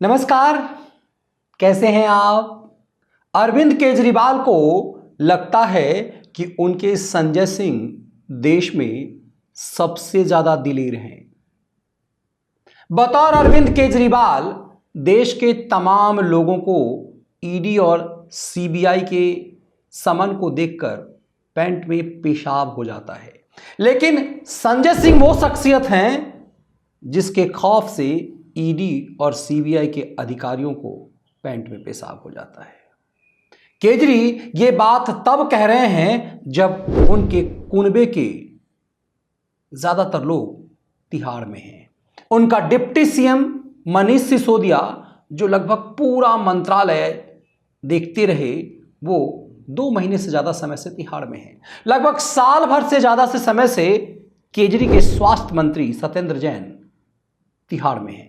नमस्कार, कैसे हैं आप। अरविंद केजरीवाल को लगता है कि उनके संजय सिंह देश में सबसे ज्यादा दिलेर हैं। बतौर अरविंद केजरीवाल देश के तमाम लोगों को ईडी और सीबीआई के समन को देखकर पैंट में पेशाब हो जाता है, लेकिन संजय सिंह वो शख्सियत हैं जिसके खौफ से ईडी और सीबीआई के अधिकारियों को पैंट में पेशाब हो जाता है। केजरी ये बात तब कह रहे हैं जब उनके कुनबे के ज्यादातर लोग तिहाड़ में हैं। उनका डिप्टी सीएम मनीष सिसोदिया, जो लगभग पूरा मंत्रालय देखते रहे, वो 2 महीने से ज्यादा समय से तिहाड़ में हैं। लगभग साल भर से ज्यादा से समय से केजरी के स्वास्थ्य मंत्री सत्येंद्र जैन तिहाड़ में हैं।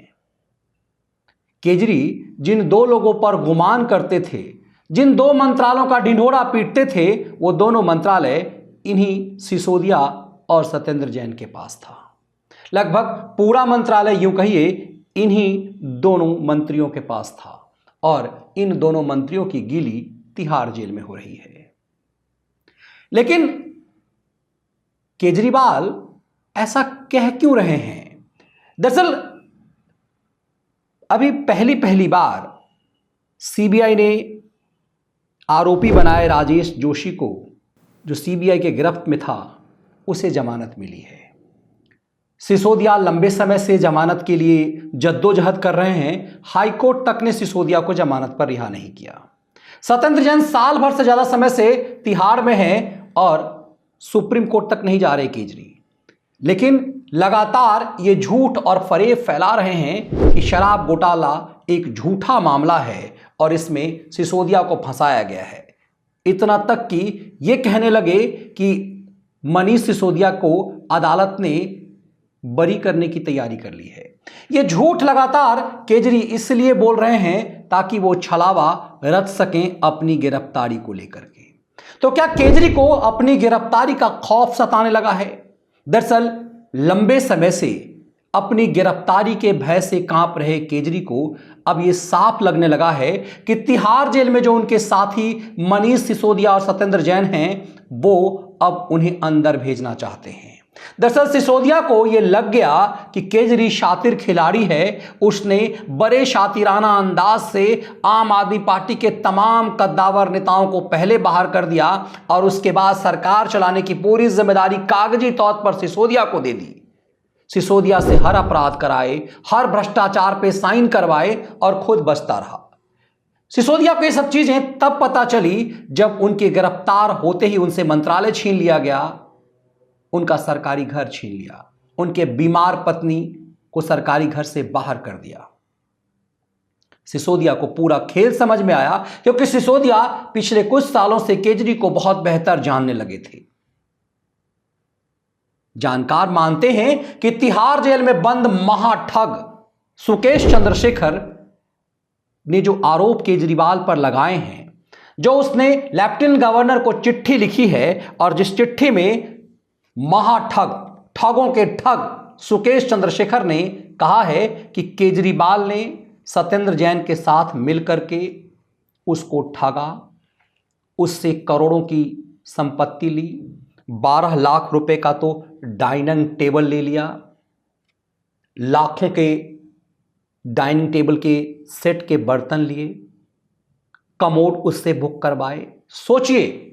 केजरी जिन 2 लोगों पर गुमान करते थे, जिन 2 मंत्रालयों का ढिंढोरा पीटते थे, वो दोनों मंत्रालय इन्हीं सिसोदिया और सत्येंद्र जैन के पास था। लगभग पूरा मंत्रालय यूं कहिए इन्हीं दोनों मंत्रियों के पास था और इन दोनों मंत्रियों की गीली तिहाड़ जेल में हो रही है। लेकिन केजरीवाल ऐसा कह क्यों रहे हैं? दरअसल अभी पहली बार सीबीआई ने आरोपी बनाए राजेश जोशी को, जो सीबीआई के गिरफ्त में था, उसे जमानत मिली है। सिसोदिया लंबे समय से जमानत के लिए जद्दोजहद कर रहे हैं। हाईकोर्ट तक ने सिसोदिया को जमानत पर रिहा नहीं किया। सत्येंद्र जैन साल भर से ज्यादा समय से तिहाड़ में हैं और सुप्रीम कोर्ट तक नहीं जा रहे केजरी, लेकिन लगातार ये झूठ और फरेब फैला रहे हैं कि शराब घोटाला एक झूठा मामला है और इसमें सिसोदिया को फंसाया गया है। इतना तक कि ये कहने लगे कि मनीष सिसोदिया को अदालत ने बरी करने की तैयारी कर ली है। ये झूठ लगातार केजरी इसलिए बोल रहे हैं ताकि वो छलावा रच सकें अपनी गिरफ्तारी को लेकर के। तो क्या केजरी को अपनी गिरफ्तारी का खौफ सताने लगा है? दरअसल लंबे समय से अपनी गिरफ्तारी के भय से कांप रहे केजरी को अब यह साफ लगने लगा है कि तिहाड़ जेल में जो उनके साथी मनीष सिसोदिया और सत्येंद्र जैन हैं, वो अब उन्हें अंदर भेजना चाहते हैं। दरअसल सिसोदिया को यह लग गया कि केजरी शातिर खिलाड़ी है। उसने बड़े शातिराना अंदाज से आम आदमी पार्टी के तमाम कद्दावर नेताओं को पहले बाहर कर दिया और उसके बाद सरकार चलाने की पूरी जिम्मेदारी कागजी तौर पर सिसोदिया को दे दी। सिसोदिया से हर अपराध कराए, हर भ्रष्टाचार पे साइन करवाए और खुद बचता रहा। सिसोदिया को ये सब चीजें तब पता चली जब उनके गिरफ्तार होते ही उनसे मंत्रालय छीन लिया गया, उनका सरकारी घर छीन लिया, उनके बीमार पत्नी को सरकारी घर से बाहर कर दिया। सिसोदिया को पूरा खेल समझ में आया क्योंकि सिसोदिया पिछले कुछ सालों से केजरी को बहुत बेहतर जानने लगे थे। जानकार मानते हैं कि तिहाड़ जेल में बंद महाठग सुकेश चंद्रशेखर ने जो आरोप केजरीवाल पर लगाए हैं, जो उसने लेफ्टिनेंट गवर्नर को चिट्ठी लिखी है और जिस चिट्ठी में महाठग, ठगों के ठग सुकेश चंद्रशेखर ने कहा है कि केजरीवाल ने सत्येंद्र जैन के साथ मिलकर के उसको ठगा, उससे करोड़ों की संपत्ति ली, 12 लाख रुपए का तो डाइनिंग टेबल ले लिया, लाखों के डाइनिंग टेबल के सेट के बर्तन लिए, कमोड उससे बुक करवाए। सोचिए,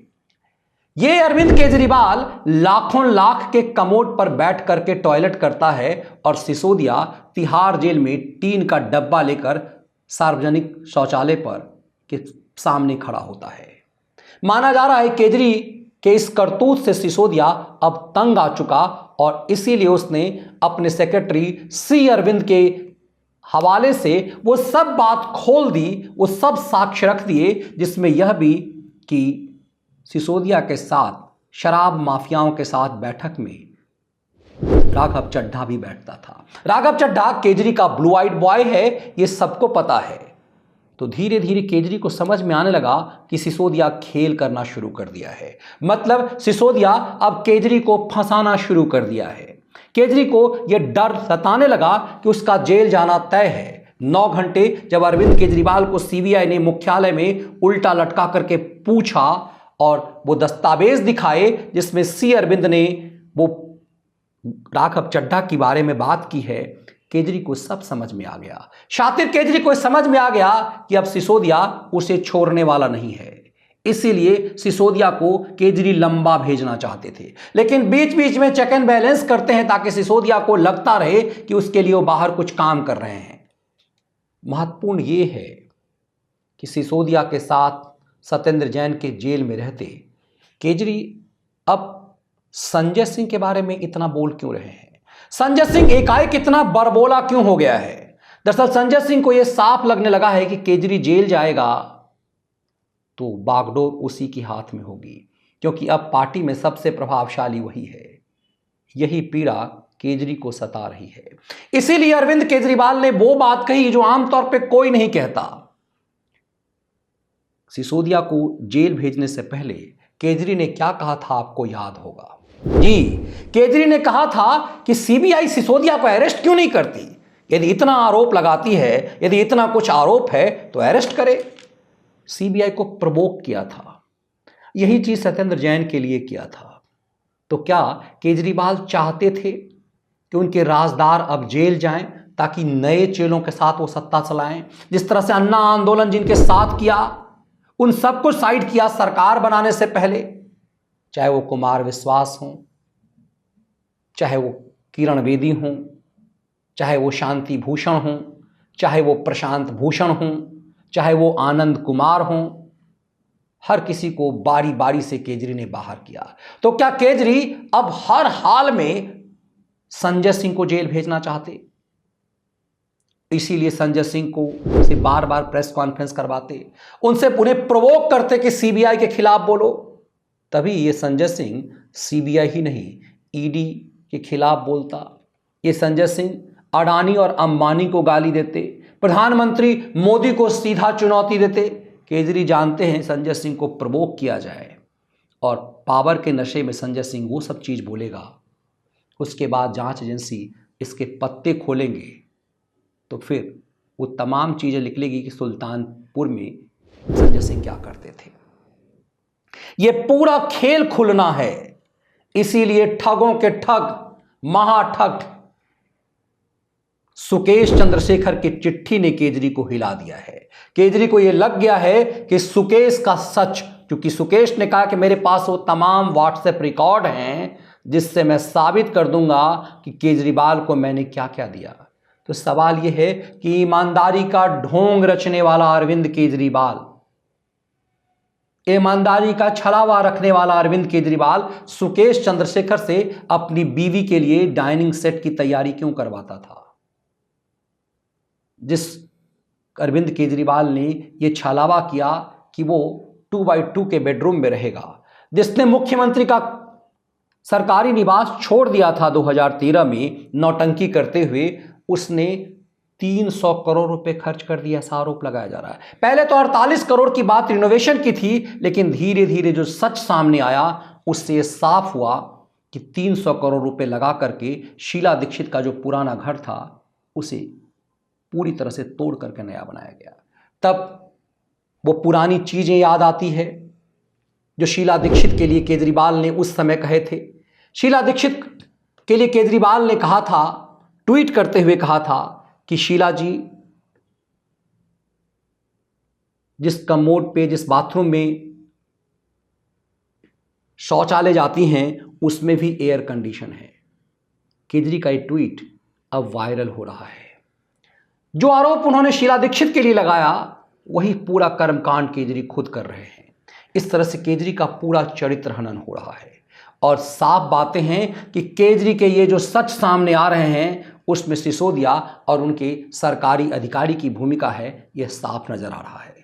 ये अरविंद केजरीवाल लाखों लाख के कमोड पर बैठ करके टॉयलेट करता है और सिसोदिया तिहाड़ जेल में टीन का डब्बा लेकर सार्वजनिक शौचालय पर के सामने खड़ा होता है। माना जा रहा है केजरी के इस करतूत से सिसोदिया अब तंग आ चुका और इसीलिए उसने अपने सेक्रेटरी सी अरविंद के हवाले से वो सब बात खोल दी, वो सब साक्ष्य रख दिए, जिसमें यह भी कि सिसोदिया के साथ शराब माफियाओं के साथ बैठक में राघव चड्ढा भी बैठता था। राघव चड्ढा केजरी का ब्लू आइड बॉय है, ये सबको पता है। तो धीरे धीरे केजरी को समझ में आने लगा कि सिसोदिया खेल करना शुरू कर दिया है। मतलब सिसोदिया अब केजरी को फंसाना शुरू कर दिया है। केजरी को यह डर सताने लगा कि उसका जेल जाना तय है। 9 घंटे जब अरविंद केजरीवाल को सीबीआई ने मुख्यालय में उल्टा लटका करके पूछा और वो दस्तावेज दिखाए जिसमें सी अरविंद ने वो राघव चड्ढा के बारे में बात की है, केजरी को सब समझ में आ गया। शातिर केजरी को समझ में आ गया कि अब सिसोदिया उसे छोड़ने वाला नहीं है। इसीलिए सिसोदिया को केजरी लंबा भेजना चाहते थे, लेकिन बीच बीच में चेक एंड बैलेंस करते हैं ताकि सिसोदिया को लगता रहे कि उसके लिए वो बाहर कुछ काम कर रहे हैं। महत्वपूर्ण ये है कि सिसोदिया के साथ सत्येंद्र जैन के जेल में रहते केजरी अब संजय सिंह के बारे में इतना बोल क्यों रहे हैं? संजय सिंह एकाएक इतना बड़बोला क्यों हो गया है? दरअसल संजय सिंह को यह साफ लगने लगा है कि केजरी जेल जाएगा तो बागडोर उसी के हाथ में होगी, क्योंकि अब पार्टी में सबसे प्रभावशाली वही है। यही पीड़ा केजरी को सता रही है। इसीलिए अरविंद केजरीवाल ने वो बात कही जो आमतौर पे कोई नहीं कहता। सिसोदिया को जेल भेजने से पहले केजरी ने क्या कहा था, आपको याद होगा जी। केजरी ने कहा था कि सीबीआई सिसोदिया को अरेस्ट क्यों नहीं करती? यदि इतना आरोप लगाती है, यदि इतना कुछ आरोप है तो अरेस्ट करे। सीबीआई को प्रवोक किया था। यही चीज सत्येंद्र जैन के लिए किया था। तो क्या केजरीवाल चाहते थे कि उनके राजदार अब जेल जाएं ताकि नए चेलों के साथ वो सत्ता चलाएं? जिस तरह से अन्ना आंदोलन जिनके साथ किया, उन सबको साइड किया सरकार बनाने से पहले, चाहे वो कुमार विश्वास हों, चाहे वो किरण बेदी हों, चाहे वो शांति भूषण हों, चाहे वो प्रशांत भूषण हों, चाहे वो आनंद कुमार हों, हर किसी को बारी बारी से केजरी ने बाहर किया। तो क्या केजरी अब हर हाल में संजय सिंह को जेल भेजना चाहते? इसीलिए संजय सिंह को से बार बार प्रेस कॉन्फ्रेंस करवाते, उनसे उन्हें प्रोवोक करते कि सीबीआई के खिलाफ बोलो। तभी ये संजय सिंह सीबीआई ही नहीं, ईडी के खिलाफ बोलता। ये संजय सिंह अडानी और अंबानी को गाली देते, प्रधानमंत्री मोदी को सीधा चुनौती देते। केजरी जानते हैं संजय सिंह को प्रवोक किया जाए और पावर के नशे में संजय सिंह वो सब चीज बोलेगा, उसके बाद जांच एजेंसी इसके पत्ते खोलेंगे तो फिर वो तमाम चीजें निकलेगी कि सुल्तानपुर में संजय सिंह क्या करते थे। ये पूरा खेल खुलना है। इसीलिए ठगों के ठग, महाठग सुकेश चंद्रशेखर की चिट्ठी ने केजरी को हिला दिया है। केजरी को यह लग गया है कि सुकेश का सच, क्योंकि सुकेश ने कहा कि मेरे पास वो तमाम व्हाट्सएप रिकॉर्ड हैं जिससे मैं साबित कर दूंगा कि केजरीवाल को मैंने क्या क्या दिया। तो सवाल यह है कि ईमानदारी का ढोंग रचने वाला अरविंद केजरीवाल, ईमानदारी का छलावा रखने वाला अरविंद केजरीवाल सुकेश चंद्रशेखर से अपनी बीवी के लिए डाइनिंग सेट की तैयारी क्यों करवाता था? जिस अरविंद केजरीवाल ने यह छलावा किया कि वो 2x2 के बेडरूम में रहेगा, जिसने मुख्यमंत्री का सरकारी निवास छोड़ दिया था 2013 में नौटंकी करते हुए, उसने 300 करोड़ रुपए खर्च कर दिया, ऐसा आरोप लगाया जा रहा है। पहले तो 48 करोड़ की बात रिनोवेशन की थी, लेकिन धीरे धीरे जो सच सामने आया उससे यह साफ हुआ कि 300 करोड़ रुपए लगा करके शीला दीक्षित का जो पुराना घर था उसे पूरी तरह से तोड़ करके नया बनाया गया। तब वो पुरानी चीजें याद आती है जो शीला दीक्षित के लिए केजरीवाल ने उस समय कहे थे। शीला दीक्षित के लिए केजरीवाल ने कहा था, ट्वीट करते हुए कहा था कि शीला जी, जिस कमोड पे, जिस बाथरूम में शौचालय जाती हैं उसमें भी एयर कंडीशन है। केजरी का ये ट्वीट अब वायरल हो रहा है। जो आरोप उन्होंने शीला दीक्षित के लिए लगाया वही पूरा कर्मकांड केजरी खुद कर रहे हैं। इस तरह से केजरी का पूरा चरित्र हनन हो रहा है और साफ बातें हैं कि केजरी के ये जो सच सामने आ रहे हैं उसमें सिसोदिया और उनके सरकारी अधिकारी की भूमिका है, यह साफ नजर आ रहा है।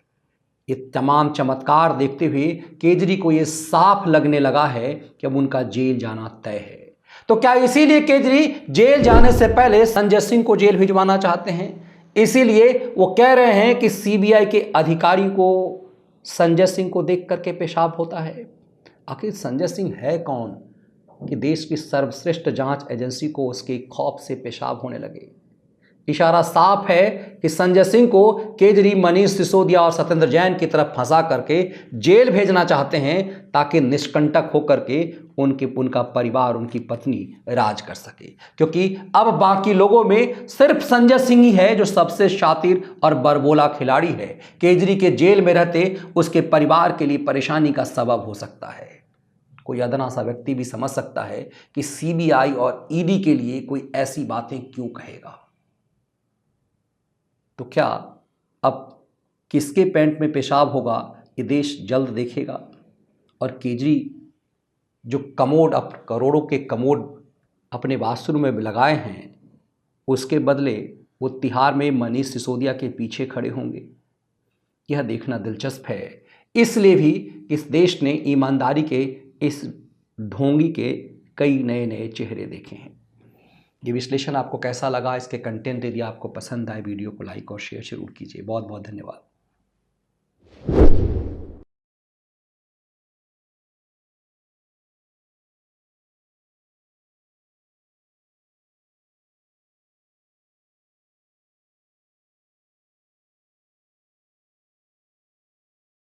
ये तमाम चमत्कार देखते हुए केजरी को यह साफ लगने लगा है कि अब उनका जेल जाना तय है। तो क्या इसीलिए केजरी जेल जाने से पहले संजय सिंह को जेल भिजवाना चाहते हैं? इसीलिए वो कह रहे हैं कि सीबीआई के अधिकारी को संजय सिंह को देख करके पेशाब होता है। आखिर संजय सिंह है कौन कि देश की सर्वश्रेष्ठ जांच एजेंसी को उसके खौफ से पेशाब होने लगे? इशारा साफ है कि संजय सिंह को केजरी, मनीष सिसोदिया और सत्येंद्र जैन की तरफ फंसा करके जेल भेजना चाहते हैं ताकि निष्कंटक होकर के उनका परिवार, उनकी पत्नी राज कर सके। क्योंकि अब बाकी लोगों में सिर्फ संजय सिंह ही है जो सबसे शातिर और बरबोला खिलाड़ी है। केजरी के जेल में रहते उसके परिवार के लिए परेशानी का सबब हो सकता है। कोई अदना सा व्यक्ति भी समझ सकता है कि सीबीआई और ईडी के लिए कोई ऐसी बातें क्यों कहेगा। तो क्या अब किसके पैंट में पेशाब होगा ये देश जल्द देखेगा। और केजरी जो कमोड, करोड़ों के कमोड अपने बाथरूम में लगाए हैं, उसके बदले वो तिहाड़ में मनीष सिसोदिया के पीछे खड़े होंगे। यह देखना दिलचस्प है। इसलिए भी इस देश ने ईमानदारी के इस ढोंगी के कई नए नए चेहरे देखे हैं। ये विश्लेषण आपको कैसा लगा, इसके कंटेंट यदि आपको पसंद आए वीडियो को लाइक और शेयर जरूर कीजिए। बहुत बहुत धन्यवाद।